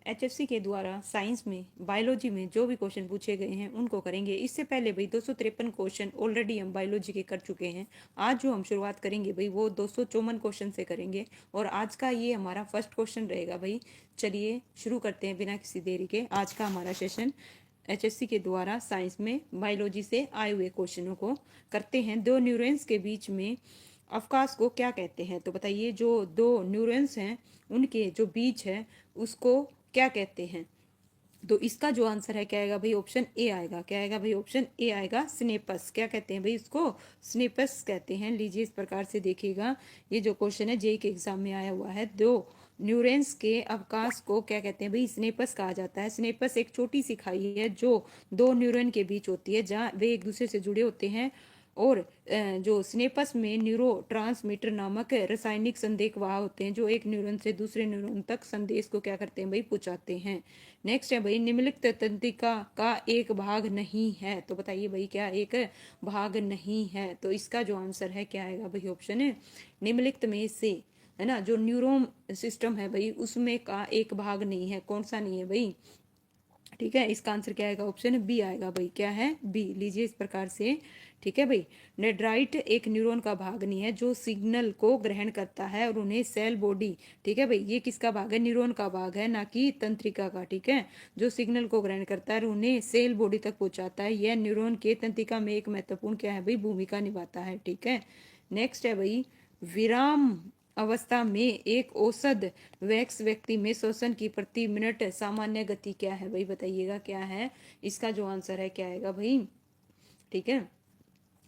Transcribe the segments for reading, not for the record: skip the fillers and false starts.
HSC के द्वारा science में बायोलॉजी में जो भी क्वेश्चन पूछे गए हैं उनको करेंगे। इससे पहले भाई 253 क्वेश्चन ऑलरेडी हम बायोलॉजी के कर चुके हैं। आज जो हम शुरुआत करेंगे भाई वो 254 क्वेश्चन से करेंगे और आज का ये हमारा फर्स्ट क्वेश्चन रहेगा भाई। चलिए शुरू करते हैं बिना किसी देरी के आज का हमारा सेशन। एचएससी के द्वारा साइंस में बायोलॉजी से आए हुए क्वेश्चनों को करते हैं। दो न्यूरॉन्स के बीच में अवकाश को क्या कहते हैं? तो बताइए, जो दो न्यूरॉन्स हैं उनके जो बीच है उसको क्या कहते हैं? तो इसका जो आंसर है क्या आएगा भाई? ऑप्शन ए आएगा। क्या आएगा भाई? ऑप्शन ए आएगा, स्नेपस। क्या कहते हैं भाई इसको? स्नेपस कहते हैं। लीजिए इस प्रकार से देखिएगा, ये जो क्वेश्चन है जेई के एग्जाम में आया हुआ है। दो न्यूरॉन्स के अवकाश को क्या कहते हैं भाई? स्नेपस कहा जाता है। स्नेपस एक छोटी सी खाई है जो दो न्यूरॉन के बीच होती है, जहाँ वे एक दूसरे से जुड़े होते हैं और जो स्नेपस में न्यूरो ट्रांसमीटर नामक रासायनिक संदेशवाह होते हैं जो एक न्यूरॉन से दूसरे न्यूरॉन तक संदेश को क्या करते हैं भाई? पहुंचाते हैं। नेक्स्ट है भाई, निम्नलिखित तंत्रिका का एक भाग नहीं है। तो बताइए भाई, क्या एक भाग नहीं है? तो इसका जो आंसर है क्या आएगा भाई? ऑप्शन है निम्नलिखित में से, है ना, जो न्यूरोन सिस्टम है भाई उसमें का एक भाग नहीं है। कौन सा नहीं है भाई? ठीक है, इसका आंसर क्या आएगा? ऑप्शन बी आएगा भाई। क्या है? बी। लीजिए इस प्रकार से, ठीक है भाई। डेंड्राइट एक न्यूरॉन का भाग नहीं है जो सिग्नल को ग्रहण करता है और उन्हें सेल बॉडी, ठीक है भाई, ये किसका भाग है? न्यूरॉन का भाग है, ना कि तंत्रिका का। ठीक है, जो सिग्नल को ग्रहण करता है और उन्हें सेल बॉडी तक पहुंचाता है, यह न्यूरॉन के तंत्रिका में एक महत्वपूर्ण क्या है भाई? भूमिका निभाता है। ठीक है, नेक्स्ट है भाई, विराम अवस्था में एक औसत वैक्स व्यक्ति में श्वसन की प्रति मिनट सामान्य गति क्या है भाई? बताइएगा क्या है? इसका जो आंसर है क्या आएगा भाई? ठीक है,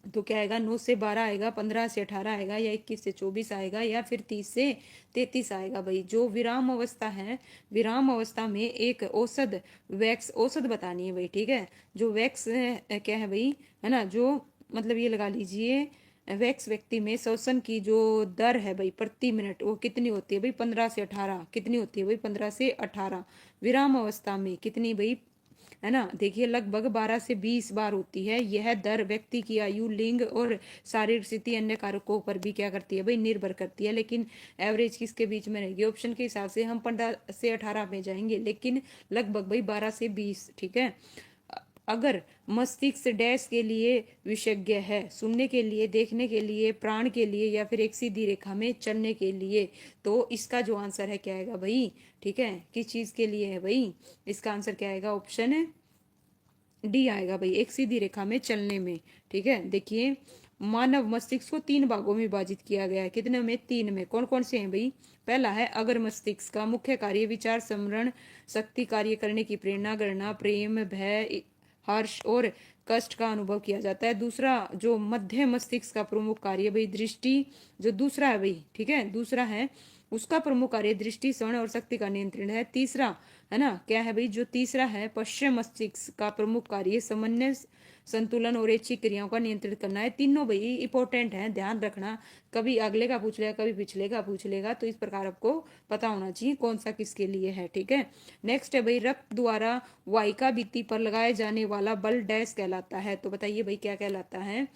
तो क्या आएगा? 9 से 12 आएगा, 15 से 18 आएगा, या 21 से 24 आएगा, या फिर 30 से 33 आएगा भाई। जो विराम अवस्था है, विराम अवस्था में एक औसत वैक्स, औसत बतानी है भाई। ठीक है, जो वैक्स क्या है भाई, है ना, जो मतलब ये लगा लीजिए वैक्स व्यक्ति में श्वसन की जो दर है भाई प्रति मिनट, वो कितनी होती है भाई? 15 से 18। कितनी होती है भाई? 15 से 18। विराम अवस्था में कितनी भाई? है ना, देखिए लगभग 12 से 20 बार होती है। यह दर व्यक्ति की आयु, लिंग और शारीरिक स्थिति अन्य कारकों पर भी क्या करती है भाई? निर्भर करती है। लेकिन एवरेज किसके बीच में रहेगी? ऑप्शन के हिसाब से हम 15 से 18 में जाएंगे, लेकिन लगभग भाई 12 से 20। ठीक है, अगर मस्तिष्क डैश के लिए विशेषज्ञ है, सुनने के लिए, देखने के लिए, प्राण के लिए, या फिर एक सीधी रेखा में चलने के लिए, तो इसका जो आंसर है क्या आएगा भाई? ठीक है, किस चीज के लिए है भाई? इसका आंसर क्या आएगा? ऑप्शन है डी आएगा भाई, एक सीधी रेखा में चलने में। ठीक है, देखिए मानव मस्तिष्क को 3 भागों में विभाजित किया गया है। कितने में? 3 में। कौन कौन से हैं भाई? पहला है अगर मस्तिष्क का मुख्य कार्य विचार, स्मरण शक्ति, कार्य करने की प्रेरणा, गणना, प्रेम, भय, हर्ष और कष्ट का अनुभव किया जाता है। दूसरा जो मध्य मस्तिष्क का प्रमुख कार्य भाई दृष्टि, जो दूसरा है भाई, ठीक है, दूसरा है उसका प्रमुख कार्य दृष्टि, श्रवण और शक्ति का नियंत्रण है। तीसरा, है ना, क्या है भाई? जो तीसरा है पश्चिम मस्तिष्क का प्रमुख कार्य समन्वय, संतुलन और ऐच्छिक क्रियाओं का नियंत्रित करना है। तीनों भाई इंपॉर्टेंट है, ध्यान रखना। कभी अगले का पूछ लेगा, कभी पिछले का पूछ लेगा, तो इस प्रकार आपको पता होना चाहिए कौन सा किसके लिए है। ठीक है, नेक्स्ट है भाई, रक्त द्वारा वाहिका भित्ति पर लगाए जाने वाला बल डैश कहलाता है। तो बताइए भाई क्या कहलाता है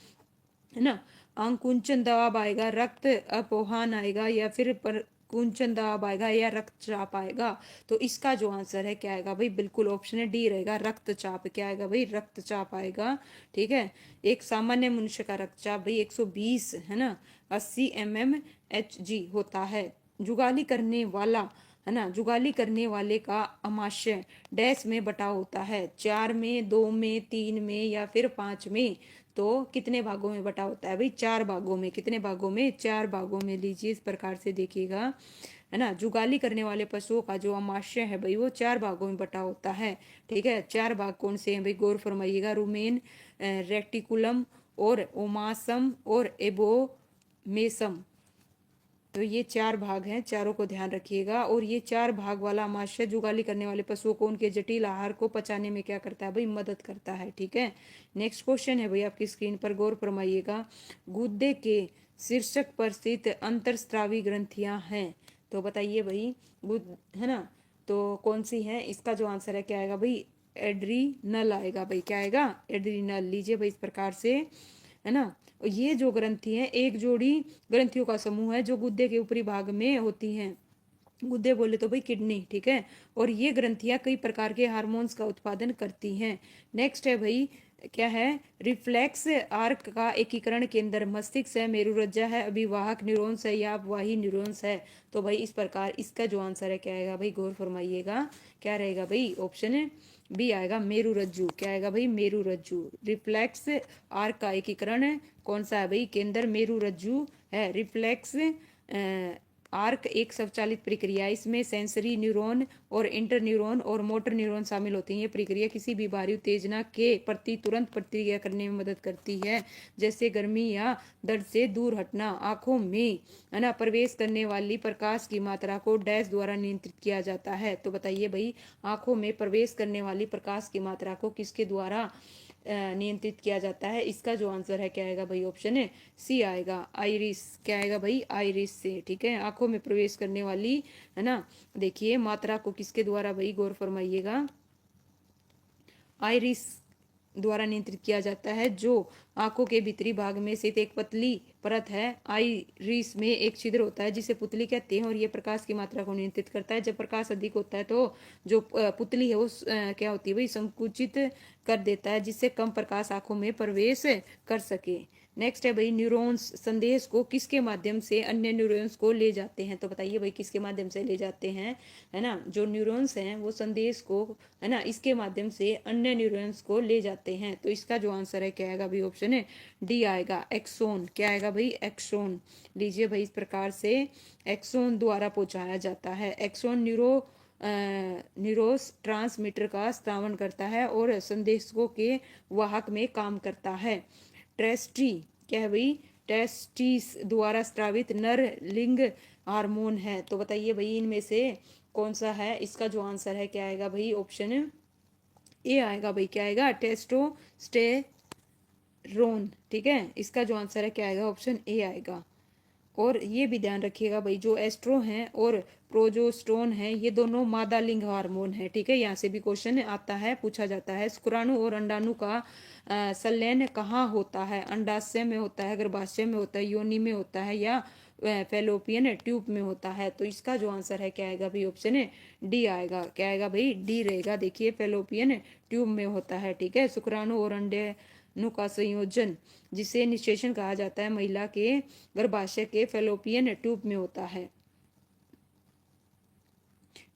ना? अंकुंचन दबाव आएगा, रक्त अपोहन आएगा, या फिर पर कुंचन दबाव आएगा, या रक्तचाप आएगा। तो इसका जो आंसर है क्या आएगा भाई? बिल्कुल ऑप्शन है डी रहेगा, रक्तचाप। क्या आएगा भाई? रक्तचाप आएगा। ठीक है, एक सामान्य मनुष्य का रक्तचाप भाई 120, है ना, 80 mmHg होता है। जुगाली करने वाला, है ना, जुगाली करने वाले का अमाशय डैश में बटा होता है, 4 में, 2 में, 3 में, या फिर 5 में। तो कितने भागों में बटा होता है भाई? 4 भागों में। कितने भागों में? 4 भागों में। लीजिए इस प्रकार से देखिएगा, है ना, जुगाली करने वाले पशुओं का जो अमाशय है भाई वो 4 भागों में बटा होता है। ठीक है, 4 भाग कौन से हैं भाई? गौर फरमाइएगा, रुमेन, रेक्टिकुलम और ओमासम और एबोमेसम। तो ये 4 भाग हैं, चारों को ध्यान रखिएगा। और ये 4 भाग वाला अमाशय जुगाली करने वाले पशुओं को उनके जटिल आहार को पचाने में क्या करता है भाई? मदद करता है। ठीक है, नेक्स्ट क्वेश्चन है भाई आपकी स्क्रीन पर, गौर फरमाइएगा। गुर्दे के शीर्षक पर स्थित अंतरस्रावी ग्रंथियां हैं। तो बताइए भाई, है ना, तो कौन सी है? इसका जो आंसर है क्या आएगा भाई? एड्रीनल आएगा भाई। क्या आएगा? एड्रीनल। लीजिए भाई इस प्रकार से, है ना, ये जो ग्रंथि है एक जोड़ी ग्रंथियों का समूह है जो गुर्दे के ऊपरी भाग में होती हैं। गुर्दे बोले तो भाई किडनी, ठीक है। और ये ग्रंथियां कई प्रकार के हार्मोन्स का उत्पादन करती हैं। नेक्स्ट है भाई, क्या है, रिफ्लेक्स आर्क का एकीकरण केंद्र मस्तिष्क है, मेरुरज्जा है, अभिवाहक न्यूरॉन्स है या अपवाही न्यूरॉन्स है। तो भाई इस प्रकार इसका जो आंसर है क्या आएगा भाई, गौर फरमाइएगा, क्या रहेगा भाई, ऑप्शन बी आएगा मेरुरज्जु। क्या आएगा भाई, मेरुरज्जु। रिफ्लेक्स आर्क का एकीकरण कौन सा है भाई, केंद्र मेरुरज्जु है। रिफ्लेक्स आर्क एक स्वचालित प्रक्रिया, इसमें सेंसरी न्यूरॉन और इंटर न्यूरॉन और मोटर न्यूरॉन शामिल होते हैं। ये प्रक्रिया किसी भी बाहरी उत्तेजना के प्रति तुरंत प्रतिक्रिया करने में मदद करती है, जैसे गर्मी या दर्द से दूर हटना। आंखों में है ना प्रवेश करने वाली प्रकाश की मात्रा को डैश द्वारा नियंत्रित किया जाता है। तो बताइए भाई, आंखों में प्रवेश करने वाली प्रकाश की मात्रा को किसके द्वारा नियंत्रित किया जाता है। इसका जो आंसर है क्या आएगा भाई, ऑप्शन है सी आएगा, आइरिस। क्या आएगा भाई, आइरिस से, ठीक है। आंखों में प्रवेश करने वाली, है ना, देखिए मात्रा को किसके द्वारा भाई, गौर फरमाइएगा, आइरिस द्वारा नियंत्रित किया जाता है, जो आंखों के भीतरी भाग में स्थित एक पतली परत है। आइरिस में एक छिद्र होता है जिसे पुतली कहते हैं, और ये प्रकाश की मात्रा को नियंत्रित करता है। जब प्रकाश अधिक होता है तो जो पुतली है वो क्या होती है भाई, संकुचित कर देता है, जिससे कम प्रकाश आंखों में प्रवेश कर सके। नेक्स्ट है भाई, न्यूरॉन्स संदेश को किसके माध्यम से अन्य न्यूरॉन्स को ले जाते हैं। तो बताइए भाई, किसके माध्यम से ले जाते हैं, है ना, जो न्यूरॉन्स हैं वो संदेश को, है ना, इसके माध्यम से अन्य न्यूरॉन्स को ले जाते हैं। तो इसका जो आंसर है क्या आएगा भाई, ऑप्शन है डी आएगा, एक्सोन। क्या आएगा भाई, एक्सोन। लीजिए भाई, इस प्रकार से एक्सोन द्वारा पहुंचाया जाता है। एक्सोन न्यूरोस ट्रांसमीटर का स्रावन करता है और संदेशों के वाहक में काम करता है। टेस्टी, क्या है भाई, टेस्टिस द्वारा स्रावित नर लिंग हार्मोन है। तो बताइए भाई, इनमें से कौन सा है। इसका जो आंसर है क्या आएगा भाई, ऑप्शन ए आएगा भाई। क्या आएगा, टेस्टोस्टेरोन, ठीक है। इसका जो आंसर है क्या आएगा, ऑप्शन ए आएगा। और ये भी ध्यान रखिएगा भाई, जो एस्ट्रो हैं और प्रोजेस्टेरोन है, ये दोनों मादा लिंग हार्मोन है, ठीक है। यहाँ से भी क्वेश्चन आता है, पूछा जाता है। शुक्राणु और अंडाणु का संलयन कहाँ होता है। अंडाशय में होता है, गर्भाशय में होता है, योनि में होता है, या फेलोपियन ट्यूब में होता है। तो इसका जो आंसर है क्या आएगा भाई, ऑप्शन है डी आएगा। क्या आएगा भाई, डी रहेगा। देखिए, फेलोपियन ट्यूब में होता है, ठीक है। शुक्राणु और अंडाणु का संयोजन, जिसे निषेचन कहा जाता है, महिला के गर्भाशय के फेलोपियन ट्यूब में होता है।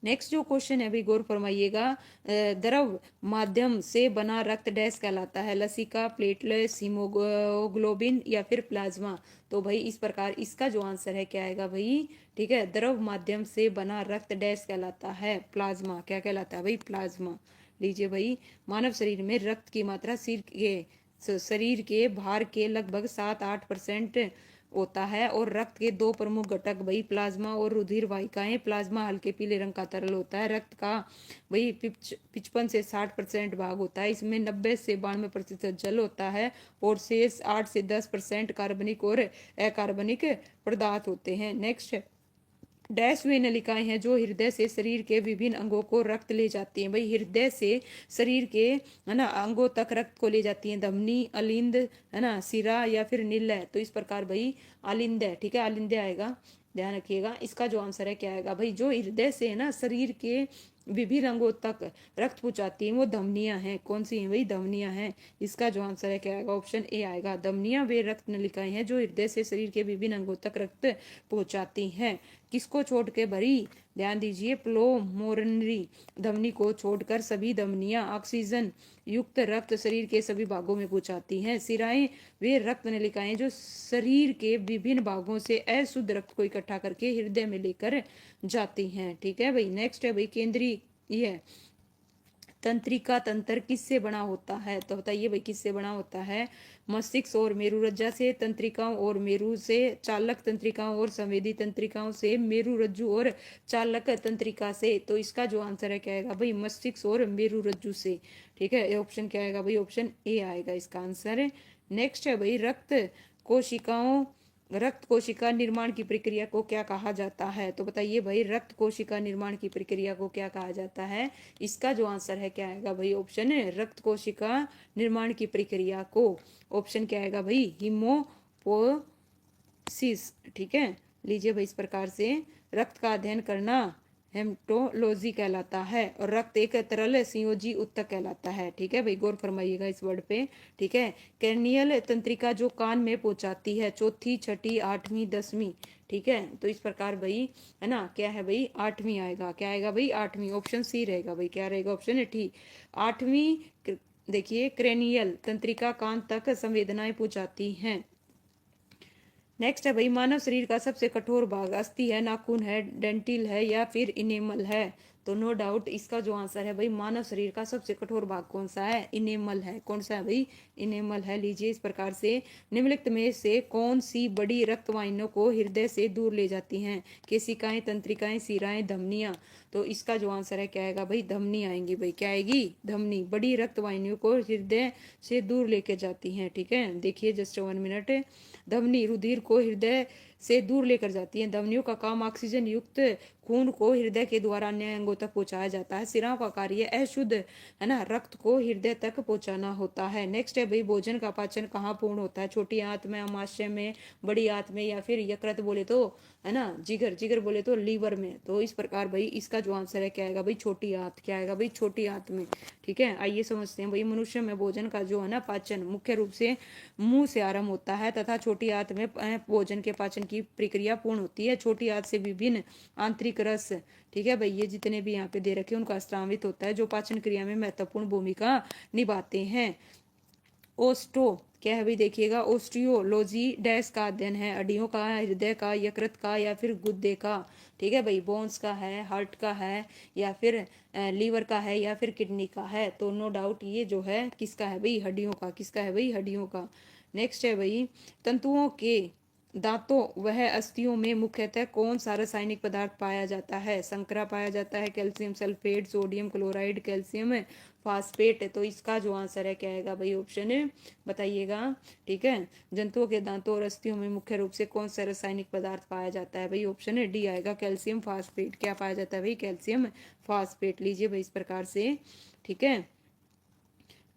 नेक्स्ट जो क्वेश्चन है भाई, गौर फरमाइएगा, द्रव माध्यम से बना रक्त डैश कहलाता है। लसिका, प्लेटलेट्स, हीमोग्लोबिन या फिर प्लाज्मा। तो भाई इस प्रकार इसका जो आंसर है क्या आएगा भाई, ठीक है। द्रव माध्यम से बना रक्त डैश कहलाता है, प्लाज्मा। क्या कहलाता है भाई, प्लाज्मा। लीजिए भाई, मानव शरीर में रक्त की मात्रा शरीर के भार के लगभग 7-8% होता है। और रक्त के दो प्रमुख घटक भाई, प्लाज्मा और रुधिर वाहिकाएं। प्लाज्मा हल्के पीले रंग का तरल होता है। रक्त का भाई 55 से 60% भाग होता है। इसमें 90 से 92% जल होता है, और शेष 8 से 10% कार्बनिक और अकार्बनिक पदार्थ होते हैं। नेक्स्ट, डैश वे नलिकाएं हैं जो हृदय से शरीर के विभिन्न अंगों को रक्त ले जाती हैं। भाई हृदय से शरीर के, है ना, अंगों तक रक्त को ले जाती हैं। धमनी, अलिंद, है ना, सिरा या फिर नीलय। तो इस प्रकार भाई अलिंद है, ठीक है, अलिंद आएगा, ध्यान रखिएगा। इसका जो आंसर है क्या आएगा भाई, जो हृदय से, है ना, शरीर के विभिन्न अंगों तक रक्त पहुंचाती हैं वो धमनियां हैं। कौन सी हैं भाई, धमनियां हैं। इसका जो आंसर है क्या आएगा, ऑप्शन ए आएगा। धमनियां वे रक्त नलिकाएं हैं जो हृदय से शरीर के विभिन्न अंगों तक रक्त पहुंचाती हैं। किसको छोड़ के भरी, ध्यान दीजिए, प्लोमोनरी धमनी को छोड़कर सभी धमनियां ऑक्सीजन युक्त रक्त शरीर के सभी भागों में पहुंचाती हैं। सिराएं वे रक्त नलिकाएं जो शरीर के विभिन्न भागों से अशुद्ध रक्त को इकट्ठा करके हृदय में लेकर जाती हैं, ठीक है भाई। नेक्स्ट है भाई, केंद्रीय तंत्रिका तंत्र किससे बना होता है। तो बताइए भाई, किससे बना होता है। मस्तिष्क और मेरुरज्जा से, तंत्रिकाओं और मेरु से, चालक तंत्रिकाओं और संवेदी तंत्रिकाओं से, मेरुरज्जु और चालक तंत्रिका से। तो इसका जो आंसर है क्या आएगा भाई, मस्तिष्क और मेरुरज्जु से, ठीक है। ऑप्शन क्या आएगा भाई, ऑप्शन ए आएगा इसका आंसर। नेक्स्ट है भाई, रक्त कोशिका निर्माण की प्रक्रिया को क्या कहा जाता है। तो बताइए भाई, रक्त कोशिका निर्माण की प्रक्रिया को क्या कहा जाता है। इसका जो आंसर है क्या आएगा भाई, ऑप्शन है रक्त कोशिका निर्माण की प्रक्रिया को, ऑप्शन क्या आएगा भाई, हीमोपोसिस, ठीक है। लीजिए भाई, इस प्रकार से रक्त का अध्ययन करना हेमेटोलॉजी कहलाता है। और रक्त एक तरल संयोजी ऊतक कहलाता है। ठीक है भाई, गौर फरमाइएगा इस वर्ड पे। ठीक है, कैर्नियल तंत्रिका जो कान में पहुंचाती है, चौथी, छठी, आठवीं, 10वीं। ठीक है, तो इस प्रकार भाई है ना, क्या है भाई, 8वीं आएगा। क्या आएगा भाई, 8वीं। ऑप्शन सी रहेगा भाई। क्या रहेगा, ऑप्शन है ठीक 8वीं। देखिए, क्रेनियल तंत्रिका कान तक संवेदनाएं पहुंचाती हैं। नेक्स्ट है भाई, मानव शरीर का सबसे कठोर भाग अस्थि है, नाखून है, डेंटिल है या फिर इनेमल है। तो नो डाउट इसका जो आंसर है भाई, मानव शरीर का सबसे कठोर भाग कौन सा है, इनेमल है। कौन सा है भाई, इनेमल है। लीजिए, इस प्रकार से निम्नलिखित में से कौन सी बड़ी रक्त वाहिनियों को हृदय से दूर ले जाती हैं, केशिकाएं, तंत्रिकाएं, शिराएं, धमनियां। तो इसका जो आंसर है क्या आएगा भाई, धमनी आएंगी भाई। क्या आएगी, धमनी। बड़ी रक्त वाहिनियों को हृदय से दूर लेकर जाती हैं। ठीक है, देखिए जस्ट 1 मिनट। धमनी रुधिर को हृदय से दूर लेकर जाती है। धमनियों का काम ऑक्सीजन युक्त खून को हृदय के द्वारा अन्य अंगों तक पहुंचाया जाता है। सिराओं का कार्य अशुद्ध है ना रक्त को हृदय तक पहुंचाना होता है। नेक्स्ट है भाई, भोजन का पाचन कहाँ पूर्ण होता है, छोटी आंत में, अमाशय में, बड़ी आंत में या फिर यकृत बोले तो है ना जिगर, जिगर बोले तो लीवर में। तो इस प्रकार भाई इसका जो आंसर है क्या आएगा भाई, छोटी आंत। क्या आएगा भाई, छोटी आंत में। ठीक है, आइए समझते हैं भाई, मनुष्य में भोजन का जो है ना पाचन मुख्य रूप से मुंह से आरंभ होता है तथा छोटी आंत में भोजन के पाचन की प्रक्रिया पूर्ण होती है। छोटी आंत से विभिन्न आंतरिक रस, ठीक है भाई, ये जितने भी यहाँ पे दे रखे हैं उनका स्रावित होता है, जो पाचन क्रिया में महत्वपूर्ण भूमिका निभाते हैं। ओस्टो, क्या है भाई, देखिएगा, ओस्टियोलॉजी डैश का अध्ययन है, हड्डियों का, हृदय का, यकृत का या फिर गुर्दे का। ठीक है भाई, बोन्स का है, हार्ट का है या फिर लीवर का है या फिर किडनी का है। तो नो डाउट ये जो है किसका है भाई, हड्डियों का। किसका है भाई, हड्डियों का। नेक्स्ट है भाई, तंतुओं के दांतों वह अस्थियों में मुख्यतः कौन सा रासायनिक पदार्थ पाया जाता है, संकरा पाया जाता है, calcium sulphate, sodium chloride, calcium phosphate है। तो इसका जो आंसर है क्या आएगा भाई, ऑप्शन है, बताइएगा। ठीक है, जंतुओं के दांतों और अस्थियों में मुख्य रूप से कौन सा रासायनिक पदार्थ पाया जाता है भाई, ऑप्शन है डी आएगा, कैल्शियम फास्फेट। क्या पाया जाता है भाई, कैल्शियम फास्फेट। लीजिए भाई इस प्रकार से। ठीक है,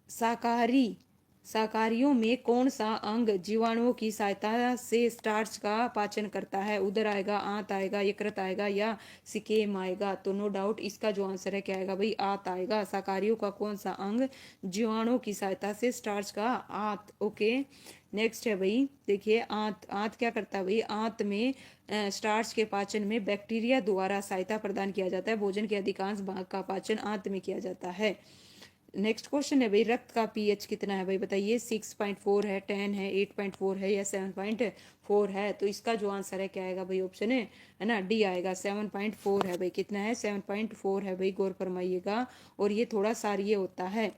शाकाहारी शाकाहारियों में कौन सा अंग जीवाणुओं की सहायता से स्टार्च का पाचन करता है, उदर आएगा, आंत आएगा, यकृत आएगा या सिकेम आएगा। तो नो डाउट इसका जो आंसर है क्या आएगा भाई, आंत आएगा। शाकाहारियों का कौन सा अंग जीवाणुओं की सहायता से स्टार्च का, आंत। ओके, नेक्स्ट है भाई, देखिए आंत। आंत क्या करता है भाई, आंत में स्टार्च के पाचन में बैक्टीरिया द्वारा सहायता प्रदान किया जाता है। भोजन के अधिकांश भाग का पाचन आंत में किया जाता है। नेक्स्ट क्वेश्चन है भाई, रक्त का पीएच कितना है भाई, बताइए। 6.4 है, 10 है, 8.4 है या 7.4 है। तो इसका जो आंसर है क्या आएगा भाई, ऑप्शन है ना डी आएगा, 7.4 है भाई। कितना है, 7.4 है भाई, गौर फरमाइएगा। और ये थोड़ा सारिये होता है।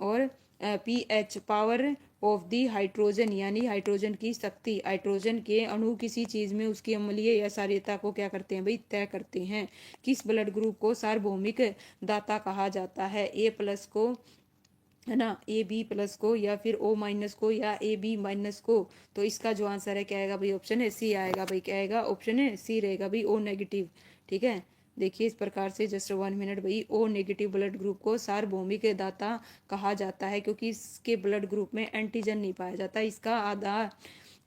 और pH power of the hydrogen, यानी हाइड्रोजन की शक्ति। हाइड्रोजन के अणु किसी चीज में उसकी अम्लीय या क्षारीयता को क्या करते हैं भाई, तय करते हैं। किस ब्लड ग्रुप को सार्वभौमिक दाता कहा जाता है, ए प्लस को है ना, ए बी प्लस को या फिर ओ माइनस को या ए बी माइनस को। तो इसका जो आंसर है क्या आएगा भाई, ऑप्शन है सी आएगा भाई। क्या आएगा, ऑप्शन है सी रहेगा भाई, ओ नेगेटिव। ठीक है, देखिए इस प्रकार से जस्ट 1 मिनट भाई, ओ नेगेटिव ब्लड ग्रुप को सार्वभौमिक दाता कहा जाता है क्योंकि इसके ब्लड ग्रुप में एंटीजन नहीं पाया जाता। इसका आधार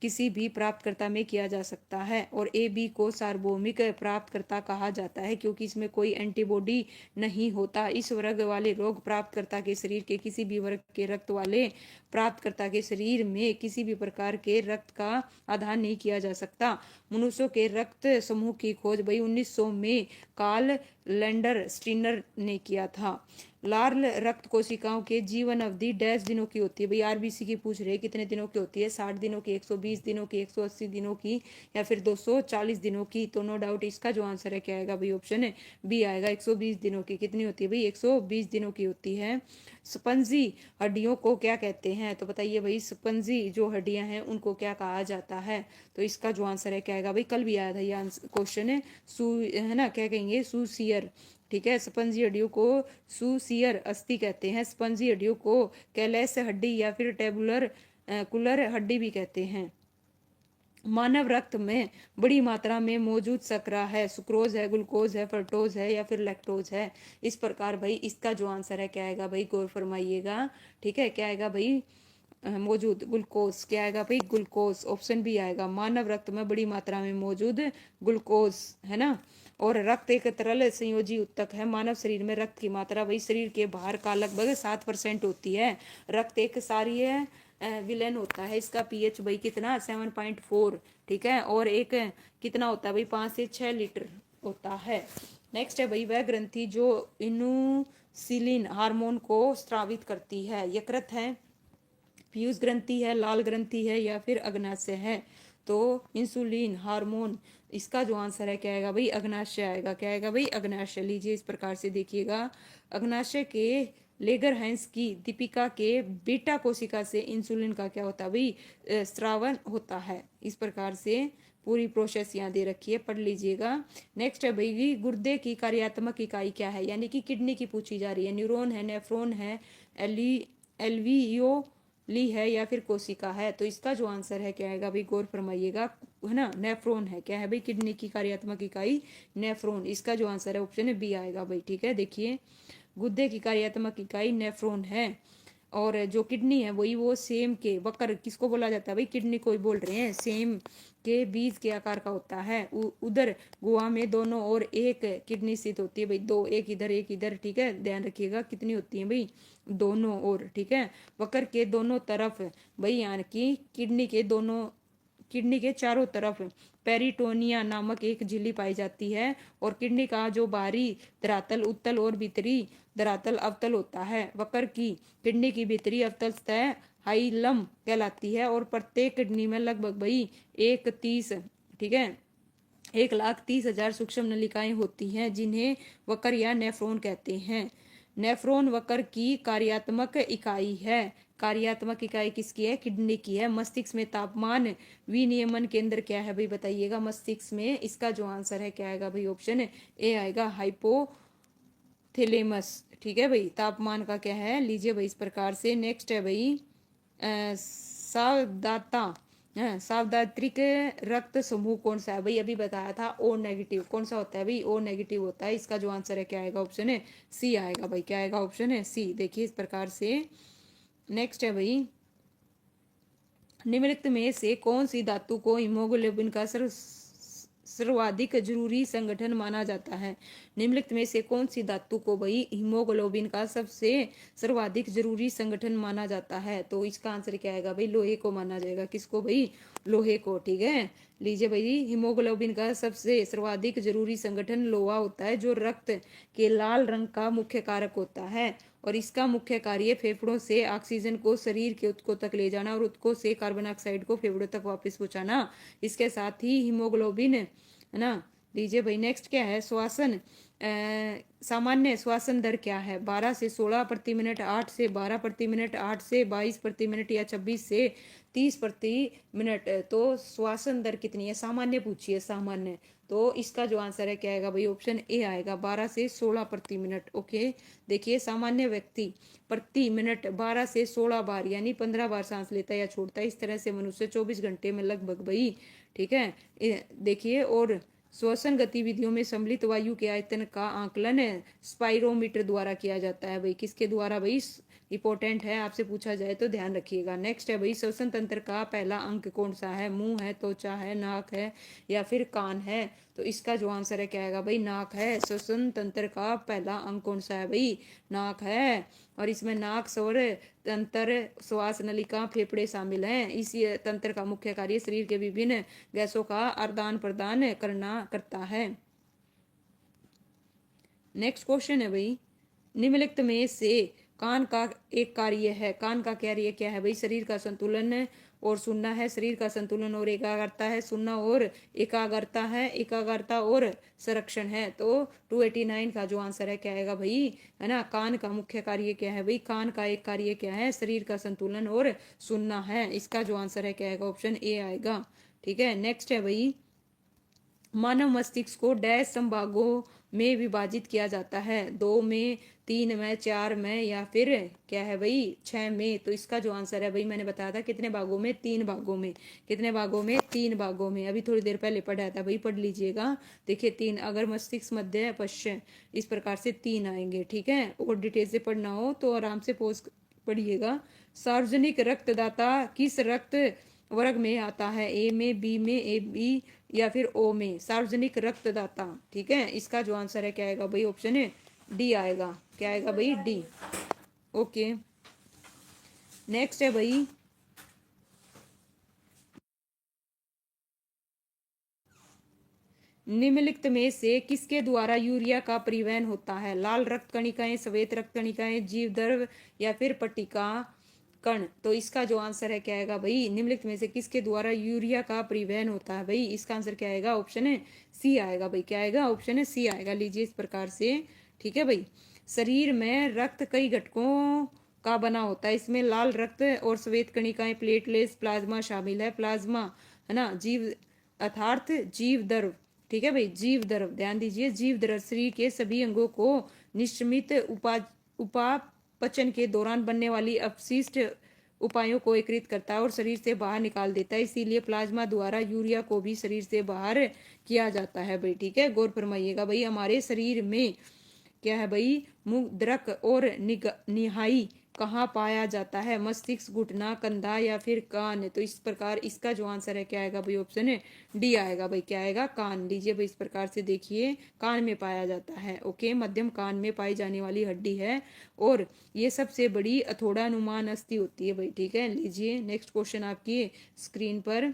किसी भी प्राप्तकर्ता में किया जा सकता है। और ए बी को सार्वभौमिक प्राप्तकर्ता कहा जाता है क्योंकि इसमें कोई एंटीबॉडी नहीं होता। इस वर्ग वाले रोग प्राप्तकर्ता के शरीर के किसी भी वर्ग के रक्त वाले प्राप्तकर्ता के शरीर में किसी भी प्रकार के रक्त का आधान नहीं किया जा सकता। मनुष्यों के रक्त समूह की खोज भाई 1900 में कार्ल लैंडर स्टीनर ने किया था। लार्ल रक्त कोशिकाओं के जीवन अवधि डैश दिनों की होती है भाई, आरबीसी की पूछ रहे हैं कितने दिनों की होती है, 60 दिनों की, 120 दिनों की, 180 दिनों की या फिर 240 दिनों की। तो नो डाउट इसका जो आंसर है क्या आएगा भाई, ऑप्शन है बी आएगा, 120 दिनों की। कितनी होती है भाई, 120 दिनों की होती है। स्पंजी हड्डियों को क्या कहते हैं, तो बताइए भाई, स्पंजी जो हड्डियां हैं उनको क्या कहा जाता है। तो इसका जो आंसर है क्या आएगा भाई, कल भी आया था ये क्वेश्चन है, है ना, क्या कहेंगे, सुसियर। ठीक है, स्पंजी हड्डियों को सुसियर अस्थि कहते हैं। स्पंजी हड्डियों को कैलस हड्डी या फिर टेबुलर कुलर हड्डी भी कहते हैं। मानव रक्त में बड़ी मात्रा में मौजूद शर्करा है, सुक्रोज है, ग्लूकोज है, फ्रक्टोज है या फिर लैक्टोज है। इस प्रकार भाई इसका जो आंसर है क्या आएगा भाई, गौर फरमाइएगा। ठीक है, क्या आएगा भाई, मौजूद ग्लूकोज, क्या आएगा भाई ग्लूकोज, ऑप्शन बी आएगा। मानव रक्त में बड़ी मात्रा में मौजूद ग्लूकोज, है ना। और रक्त एक तरल संयोजी उत्तक है। मानव शरीर में रक्त की मात्रा वही शरीर के बाहर का लगभग 7% होती है। रक्त एक क्षारीय विलयन होता है। इसका पीएच भाई कितना 7.4, ठीक है। और एक कितना होता है भाई 5 से 6 लीटर होता है। नेक्स्ट है भाई वह ग्रंथि जो इंसुलिन हार्मोन को स्रावित करती है। यकृत है, पीयूष ग्रंथि है, लाल ग्रंथि है या फिर अग्नाशय है। तो इंसुलिन हार्मोन, इसका जो आंसर है क्या आएगा भाई अग्नाशय आएगा। क्या आएगा भाई अग्नाशय। लीजिए इस प्रकार से देखिएगा, अग्नाशय के लेगरहैंस की दीपिका के बीटा कोशिका से इंसुलिन का क्या होता है भाई स्रावन होता है। इस प्रकार से पूरी प्रोसेस यहाँ दे रखी है, पढ़ लीजिएगा। नेक्स्ट है भाई गुर्दे की कार्यात्मक इकाई क्या है, यानी कि किडनी की पूछी जा रही है। न्यूरॉन है, नेफ्रॉन है, एल्वियोली है या फिर कोशिका है। तो इसका जो आंसर है क्या आएगा भाई गौर फरमाइएगा, है ना, नेफ्रॉन है। क्या है भाई किडनी की कार्यात्मक इकाई नेफ्रॉन। इसका जो आंसर है ऑप्शन है बी आएगा भाई, ठीक है। देखिए गुर्दे की कार्यात्मक इकाई नेफ्रॉन है। और जो किडनी है वही वो सेम के वक्र, किसको बोला जाता है भाई किडनी को ही बोल रहे हैं। सेम के बीज के आकार का होता है। उधर गुहा में दोनों ओर एक किडनी स्थित होती है भाई, दो, एक इधर एक इधर, ठीक है। ध्यान रखिएगा कितनी होती है भाई दोनों ओर, ठीक है। वक्र के दोनों तरफ भाई यानी कि किडनी के चारों तरफ पेरिटोनिया नामक एक झिल्ली पाई जाती है। और किडनी का जो बाहरी धरातल उत्तल और भीतरी धरातल अवतल होता है। वक्र की किडनी की भीतरी अवतल सतह हाइलम कहलाती है। और प्रत्येक किडनी में लगभग भाई 130, ठीक है, 1,30,000 सूक्ष्म नलिकाएं होती हैं जिन्हें वक्र या नेफ्रॉन कहते हैं। नेफ्रॉन वक्र की कार्यात्मक इकाई है। कार्यात्मक इकाई किसकी है किडनी की है। मस्तिष्क में तापमान विनियमन केंद्र क्या है भाई बताइएगा मस्तिष्क में। इसका जो आंसर है क्या आएगा भाई ऑप्शन ए आएगा हाइपोथैलेमस, ठीक है भाई। तापमान का क्या है लीजिए भाई इस प्रकार से। नेक्स्ट है भाई सावधाता, सावधात्रिक रक्त समूह कौन सा है भाई, अभी बताया था ओ नेगेटिव। कौन सा होता है भाई ओ नेगेटिव होता है। इसका जो आंसर है क्या आएगा ऑप्शन है सी आएगा भाई। क्या आएगा ऑप्शन है सी। देखिए इस प्रकार से। नेक्स्ट है भाई निम्नलिखित में से कौन सी धातु को हीमोग्लोबिन का सर्वाधिक जरूरी संगठन माना जाता है। निम्नलिखित में से कौन सी धातु को भाई हीमोग्लोबिन का सबसे सर्वाधिक जरूरी संगठन माना जाता है। तो इसका आंसर क्या आएगा भाई लोहे को माना जाएगा। किसको भाई लोहे को, ठीक है। लीजिए भाई हीमोग्लोबिन का सबसे सर्वाधिक जरूरी संगठन लोहा होता है जो रक्त के लाल रंग का मुख्य कारक होता है। और इसका मुख्य कार्य फेफड़ों से ऑक्सीजन को शरीर के ऊतकों तक ले जाना और ऊतकों से कार्बन डाइऑक्साइड को फेफड़ों तक वापस पहुंचाना। इसके साथ ही हीमोग्लोबिन, है ना। लीजिए भाई नेक्स्ट क्या है श्वासन, सामान्य श्वासन दर क्या है। 12 से 16 प्रति मिनट, 8 से 12 प्रति मिनट, 8 से 22 प्रति मिनट या 26 से 30 प्रति मिनट। तो श्वासन दर कितनी है सामान्य पूछिए सामान्य। तो इसका जो आंसर है क्या आएगा भाई ऑप्शन ए आएगा 12 से 16 प्रति मिनट। ओके देखिए सामान्य व्यक्ति प्रति मिनट 12 से 16 बार यानी 15 बार सांस लेता है या छोड़ता है। इस तरह से मनुष्य 24 घंटे में लगभग भाई, ठीक है। देखिए और श्वसन गतिविधियों में सम्मिलित वायु के आयतन का आकलन स्पाइरोमीटर द्वारा किया जाता है भाई। किसके द्वारा भाई इंपॉर्टेंट है आपसे पूछा जाए तो ध्यान रखिएगा। नेक्स्ट है भाई श्वसन तंत्र का पहला अंग कौन सा है। मुंह है, त्वचा है, नाक है या फिर कान है। तो इसका जो आंसर है क्या आएगा भाई नाक है। श्वसन तंत्र का पहला अंग कौन सा है भाई नाक है। और इसमें नाक, स्वर तंत्र, श्वास नलिका, फेफड़े शामिल हैं। इसी तंत्र का मुख्य कार्य शरीर के विभिन्न गैसों का आदान प्रदान करता है। नेक्स्ट क्वेश्चन है भाई निम्नलिखित में से कान का एक कार्य है। कान का कार्य क्या है भाई शरीर का संतुलन और सुनना है। शरीर का संतुलन और एकाग्रता है। सुनना और एकाग्रता है। एकाग्रता और संरक्षण है। तो 289 का जो आंसर है क्या आएगा भाई, है ना। कान का मुख्य कार्य क्या है भाई कान का एक कार्य क्या है शरीर का संतुलन और सुनना है। इसका जो आंसर है क्या आएगा ऑप्शन ए आएगा, ठीक है। नेक्स्ट है भाई मानव मस्तिष्क को डैश संभागों में विभाजित किया जाता है। 2 में, 3 में, 4 में या फिर क्या है भाई 6 में। तो इसका जो आंसर है भाई मैंने बताया था कितने भागों में 3 भागों में। कितने भागों में 3 भागों में। अभी थोड़ी देर पहले पढ़ाया था भाई पढ़ लीजिएगा। देखिए 3 अगर मस्तिष्क मध्य पश्चिम इस प्रकार से 3 आएंगे, ठीक है। और डिटेल से पढ़ना हो तो आराम से पोस्ट पढ़िएगा। सार्वजनिक रक्तदाता किस रक्त वर्ग में आता है? ए में, बी में, ए बी या फिर ओ में? सार्वजनिक रक्तदाता, ठीक है, इसका जो आंसर है क्या आएगा भाई? ऑप्शन है डी आएगा। क्या आएगा भाई? डी। ओके, नेक्स्ट है भाई, निम्नलिखित में से किसके द्वारा यूरिया का परिवहन होता है? लाल रक्त कणिकाएं, श्वेत रक्त कणिकाएं, जीवद्रव्य या फिर पट्टिका कण? तो इसका जो आंसर है क्या आएगा भाई? निम्नलिखित में से किसके द्वारा यूरिया का परिवहन होता है भाई? इसका आंसर क्या आएगा? ऑप्शन है सी आएगा भाई। क्या आएगा? ऑप्शन है सी आएगा। लीजिए इस प्रकार से, ठीक है भाई। शरीर में रक्त कई घटकों का बना होता है, इसमें लाल रक्त और श्वेत कणिकाएं, प्लेटलेट्स, प्लाज्मा शामिल है। प्लाज्मा है ना, जीव अर्थात जीव द्रव, ठीक है भाई, जीव द्रव, ध्यान दीजिए, जीव द्रव शरीर के सभी अंगों को निश्चित उपापचन के दौरान बनने वाली अपशिष्ट उपायों को एकत्रित करता है और शरीर से बाहर निकाल देता है। इसीलिए प्लाज्मा द्वारा यूरिया को भी शरीर से बाहर किया जाता है भाई, ठीक है। गौर फरमाइएगा भाई, हमारे शरीर में क्या है भाई? मूत्रक और निहाई कहाँ पाया जाता है? मस्तिष्क, घुटना, कंधा या फिर कान? तो इस प्रकार इसका जो आंसर है क्या आएगा भाई? ऑप्शन है डी आएगा भाई। क्या आएगा? कान। लीजिए भाई इस प्रकार से देखिए, कान में पाया जाता है। ओके, मध्यम कान में पाई जाने वाली हड्डी है और ये सबसे बड़ी अथोड़ानुमान अस्थि होती है भाई, ठीक है। लीजिए नेक्स्ट क्वेश्चन आपकी स्क्रीन पर,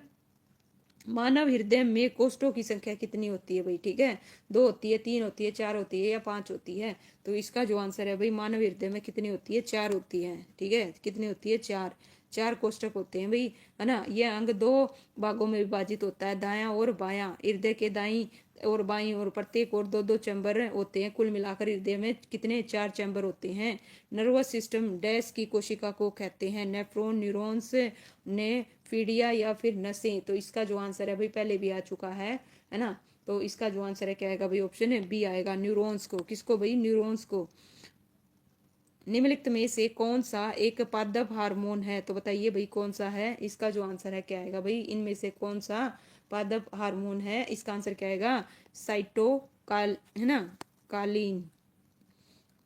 मानव हृदय में कोष्ठों की संख्या कितनी होती है भाई? ठीक है, 2 होती है, 3 होती है, 4 होती है या 5 होती है? तो इसका जो आंसर है भाई, मानव हृदय में कितनी होती है? 4 होती है, ठीक है। कितनी होती है? 4। 4 कोष्ठक होते हैं भाई, है ना। यह अंग 2 भागों में विभाजित होता है, दायां और बायां। हृदय के दाईं और बाईं और प्रत्येक और 2-2 चैम्बर होते हैं। कुल मिलाकर हृदय में कितने? 4 चैम्बर होते हैं। नर्वस सिस्टम डैश की कोशिका को कहते हैं? नेफ्रॉन, न्यूरॉन्स, ने फीडिया या फिर नसें? तो इसका जो आंसर है भाई, पहले भी आ चुका है ना। तो इसका जो आंसर है क्या आएगा भाई? ऑप्शन है बी आएगा, न्यूरॉन्स को। किसको भाई? न्यूरॉन्स को। निम्नलिखित में से कौन सा एक पादप हार्मोन है? तो बताइए भाई कौन सा है? इसका जो आंसर है क्या आएगा भाई? इनमें से कौन सा पादप हार्मोन है? इसका आंसर क्या आएगा? साइटोकाल, है ना, कालीन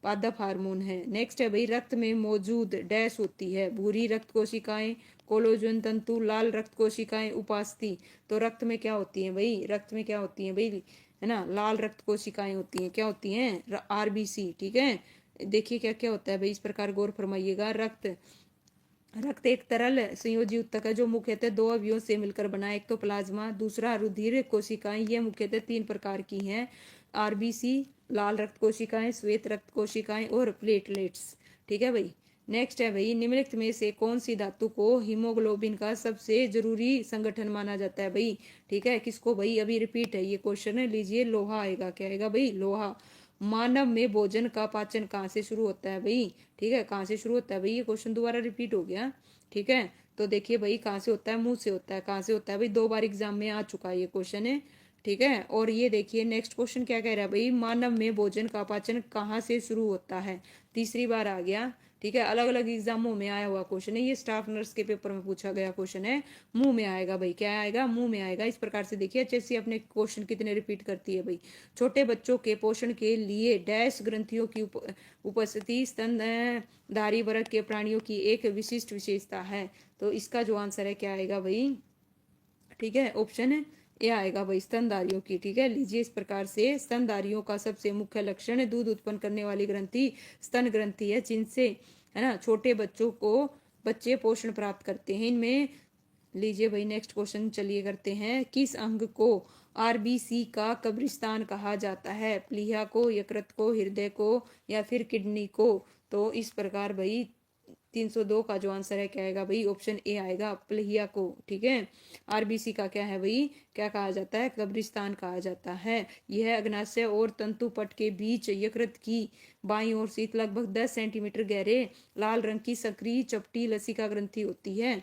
पादप हार्मोन है। नेक्स्ट है भाई, रक्त में मौजूद डैश होती है? भूरी रक्त कोशिकाएं, कोलेजन तंतु, लाल रक्त कोशिकाएं, उपास्थि? तो रक्त में क्या होती है भाई? रक्त में क्या होती है भाई? है ना, लाल रक्त कोशिकाएं होती हैं। क्या होती हैं? आरबीसी, ठीक है। देखिए क्या क्या होता है भाई, इस प्रकार गौर फरमाइएगा। रक्त रक्त एक तरल संयोजी ऊतक है जो मुख्यतः 2 अवयवों से मिलकर बना है। एक तो प्लाज्मा, दूसरा रुधिर कोशिकाएं। ये मुख्यतः 3 प्रकार की हैं, आरबीसी, लाल रक्त कोशिकाएं, श्वेत रक्त कोशिकाएं और प्लेटलेट्स, ठीक है भाई। नेक्स्ट है भाई, निम्नलिखित में से कौन सी धातु को हीमोग्लोबिन का सबसे जरूरी संगठन माना जाता है भाई? ठीक है, किसको भाई? अभी रिपीट है ये क्वेश्चन है। लीजिए, लोहा आएगा। क्या आएगा भाई? लोहा। मानव में भोजन का पाचन कहाँ से शुरू होता है भाई? ठीक है, कहाँ से शुरू होता है भाई? ये क्वेश्चन दोबारा रिपीट हो गया, ठीक है। तो देखिए भाई, कहाँ से होता है? मुंह से होता है। कहाँ से होता है भाई? 2 बार एग्जाम में आ चुका है ये क्वेश्चन है, ठीक है। और ये देखिए नेक्स्ट क्वेश्चन क्या कह रहा है भाई? मानव में भोजन का पाचन कहाँ से शुरू होता है? तीसरी बार आ गया, ठीक है। अलग अलग एग्जामों में आया हुआ क्वेश्चन है ये, स्टाफ नर्स के पेपर में पूछा गया क्वेश्चन है। मुंह में आएगा भाई। क्या आएगा? मुंह में आएगा। इस प्रकार से देखिए अच्छे से अपने क्वेश्चन कितने रिपीट करती है भाई। छोटे बच्चों के पोषण के लिए डैश ग्रंथियों की उपस्थिति स्तनधारी वर्ग के प्राणियों की एक विशिष्ट विशेषता है? तो इसका जो आंसर है क्या आएगा भाई? ठीक है, ऑप्शन है ये आएगा भाई, स्तनधारियों की, ठीक है। लीजिए इस प्रकार से, स्तनधारियों का सबसे मुख्य लक्षण दूध उत्पन्न करने वाली ग्रंथि स्तन ग्रंथि है, जिनसे, है ना, छोटे बच्चे पोषण प्राप्त करते हैं। इनमें, लीजिए भाई नेक्स्ट क्वेश्चन चलिए करते हैं, किस अंग को आरबीसी का कब्रिस्तान कहा जाता है? प्लीहा को, यकृत को, हृदय को या फिर किडनी को? तो इस प्रकार भाई 302 का जो आंसर है क्या आएगा भाई? ऑप्शन ए आएगा, प्लीहा को, ठीक है। आरबीसी का क्या है भाई? क्या कहा जाता है? कब्रिस्तान कहा जाता है। यह अग्नाशय और तंतुपट के बीच यकृत की बाईं ओर स्थित लगभग 10 सेंटीमीटर गहरे लाल रंग की सक्रिय चपटी लसिका ग्रंथि होती है।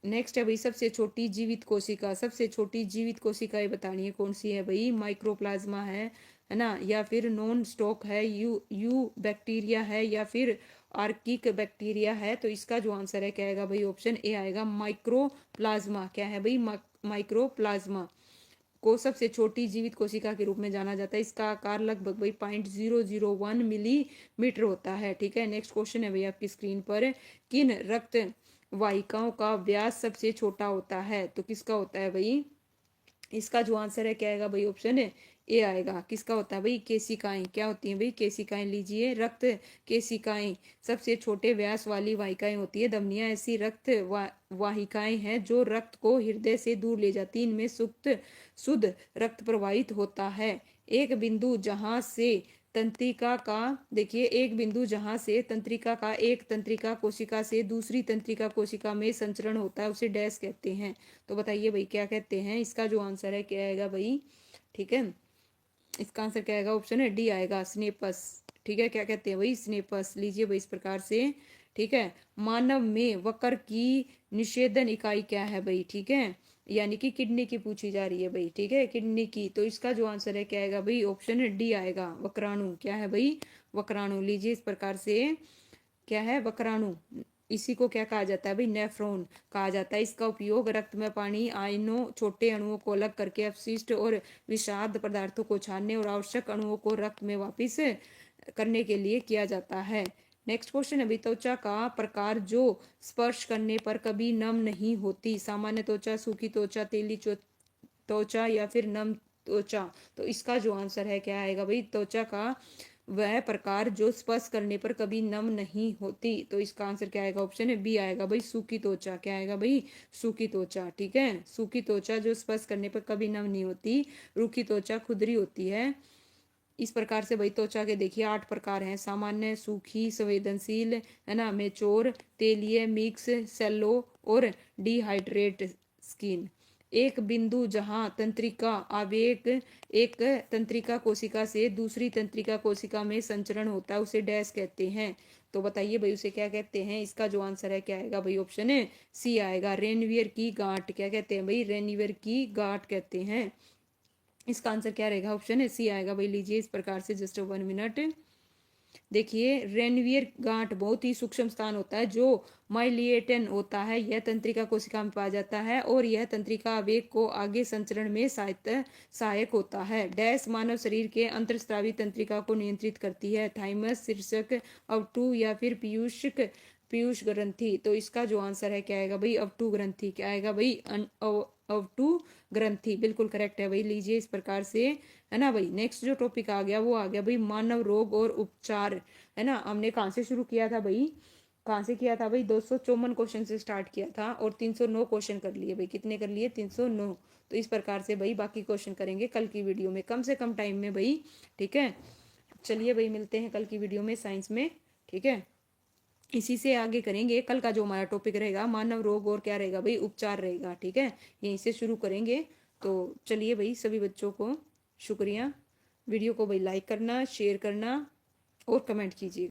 नेक्स्ट है भाई, सबसे छोटी जीवित कोशिका। सबसे छोटी जीवित कोशिकाएं बतानी है कौन सी है भाई? माइक्रोप्लाज्मा है ना, या फिर नॉन स्टॉक है, यू बैक्टीरिया है या फिर आर्किक बैक्टीरिया है? तो इसका जो आंसर है क्या आएगा भाई? ऑप्शन ए आएगा, माइक्रोप्लाज्मा। क्या है भाई? माइक्रोप्लाज्मा। को सबसे छोटी जीवित कोशिका के रूप में जाना जाता है। इसका आकार लगभग भाई 0.001 मिलीमीटर होता है। ठीक है, नेक्स्ट क्वेश्चन है भाई आपकी स्क्रीन पर, किन रक्त वाहिकाओं का व्यास सबसे छोटा होता है? तो किसका होता है भाई? इसका जो आंसर है क्या आएगा भाई? ऑप्शन है ए आएगा। किसका होता है भाई? केशिकाएं। क्या होती हैं भाई? केशिकाएं। लीजिए, रक्त केशिकाएं सबसे छोटे व्यास वाली वाहिकाएं होती है। धमनियां ऐसी रक्त वाहिकाएं हैं जो रक्त को हृदय से दूर ले जाती है। इनमें शुद्ध रक्त प्रवाहित होता है। एक बिंदु जहां से तंत्रिका का देखिए, एक बिंदु जहां से तंत्रिका का एक तंत्रिका कोशिका से दूसरी तंत्रिका कोशिका में संचरण होता है उसे डैश कहते हैं। तो बताइए भाई क्या कहते हैं? इसका जो आंसर है क्या आएगा भाई? ठीक है, इसका आंसर क्या आएगा? ऑप्शन है डी आएगा, स्नेपस। ठीक है, क्या कहते हैं भाई? स्नेपस। लीजिए भाई इस प्रकार से। ठीक है, मानव में वक्र की निषेधन इकाई क्या है भाई? ठीक है, यानी कि किडनी की पूछी जा रही है भाई। ठीक है, किडनी की। तो इसका जो आंसर है क्या आएगा भाई? ऑप्शन है डी आएगा, वक्राणु। क्या है भाई? वक्राणु। लीजिए इस प्रकार से, क्या है? वक्राणु। इसी को क्या कहा जाता है भाई? नेफ्रॉन कहा जाता है। इसका उपयोग रक्त में पानी आयनों छोटे अणुओं को अलग करके अपशिष्ट और विषाक्त पदार्थों को छानने और आवश्यक अणुओं को रक्त में वापस करने के लिए किया जाता है। नेक्स्ट क्वेश्चन है भाई, त्वचा का प्रकार जो स्पर्श करने पर कभी नम नहीं होती? सामान्य त्वचा, सूखी त्वचा, तेली त्वचा या फिर नम त्वचा? तो इसका जो आंसर है क्या आएगा भाई? त्वचा का वह प्रकार जो स्पर्श करने पर कभी नम नहीं होती। तो इसका आंसर क्या आएगा? ऑप्शन है बी आएगा भाई, सूखी त्वचा। क्या आएगा भाई? सूखी त्वचा। ठीक है, सूखी त्वचा जो स्पर्श करने पर कभी नम नहीं होती। रूखी त्वचा खुदरी होती है। इस प्रकार से भाई त्वचा के देखिए 8 प्रकार हैं: सामान्य, सूखी, संवेदनशील, है ना, मेचोर, तेलीय, मिक्स, सेलो और डिहाइड्रेट स्किन। एक बिंदु जहां तंत्रिका आवेग एक तंत्रिका कोशिका से दूसरी तंत्रिका कोशिका में संचरण होता है उसे डैश कहते हैं। तो बताइए भाई उसे क्या कहते हैं? इसका जो आंसर है क्या आएगा भाई? ऑप्शन है सी आएगा, रेनवियर की गांठ। क्या कहते हैं भाई? रेनवियर की गांठ कहते हैं। इसका आंसर क्या रहेगा? ऑप्शन है सी आएगा भाई। लीजिए इस प्रकार से, जस्ट 1 मिनट। देखिए, रेनवियर गांठ बहुत ही सूक्ष्म स्थान होता है जो माइलिएटन होता है। यह तंत्रिका कोशिका में पाया जाता है और यह तंत्रिका आवेग को आगे संचरण में सहायक होता है। डैश मानव शरीर के अंतर्स्रावी तंत्रिका को नियंत्रित करती है। थाइमस, शीर्षक, अवटू या फिर पीयूष ग्रंथि? तो इसका जो आंसर है क्या आएगा भाई? अवटू ग्रंथि। क्या आएगा भाई? अवटू ग्रंथि, बिल्कुल करेक्ट है भाई। लीजिए इस प्रकार से, है ना भाई। नेक्स्ट जो टॉपिक आ गया वो आ गया भाई मानव रोग और उपचार। है ना, हमने कहाँ से शुरू किया था भाई? कहाँ से किया था भाई? 254 क्वेश्चन से स्टार्ट किया था और 309 क्वेश्चन कर लिए भाई। कितने कर लिए? 309। तो इस प्रकार से भाई बाकी क्वेश्चन करेंगे कल की वीडियो में, कम से कम टाइम में भाई। ठीक है, चलिए भाई मिलते हैं कल की वीडियो में साइंस में। ठीक है, इसी से आगे करेंगे। कल का जो हमारा टॉपिक रहेगा मानव रोग और क्या रहेगा भाई? उपचार रहेगा। ठीक है, यहीं से शुरू करेंगे। तो चलिए भाई, सभी बच्चों को शुक्रिया। वीडियो को भाई लाइक करना, शेयर करना और कमेंट कीजिए।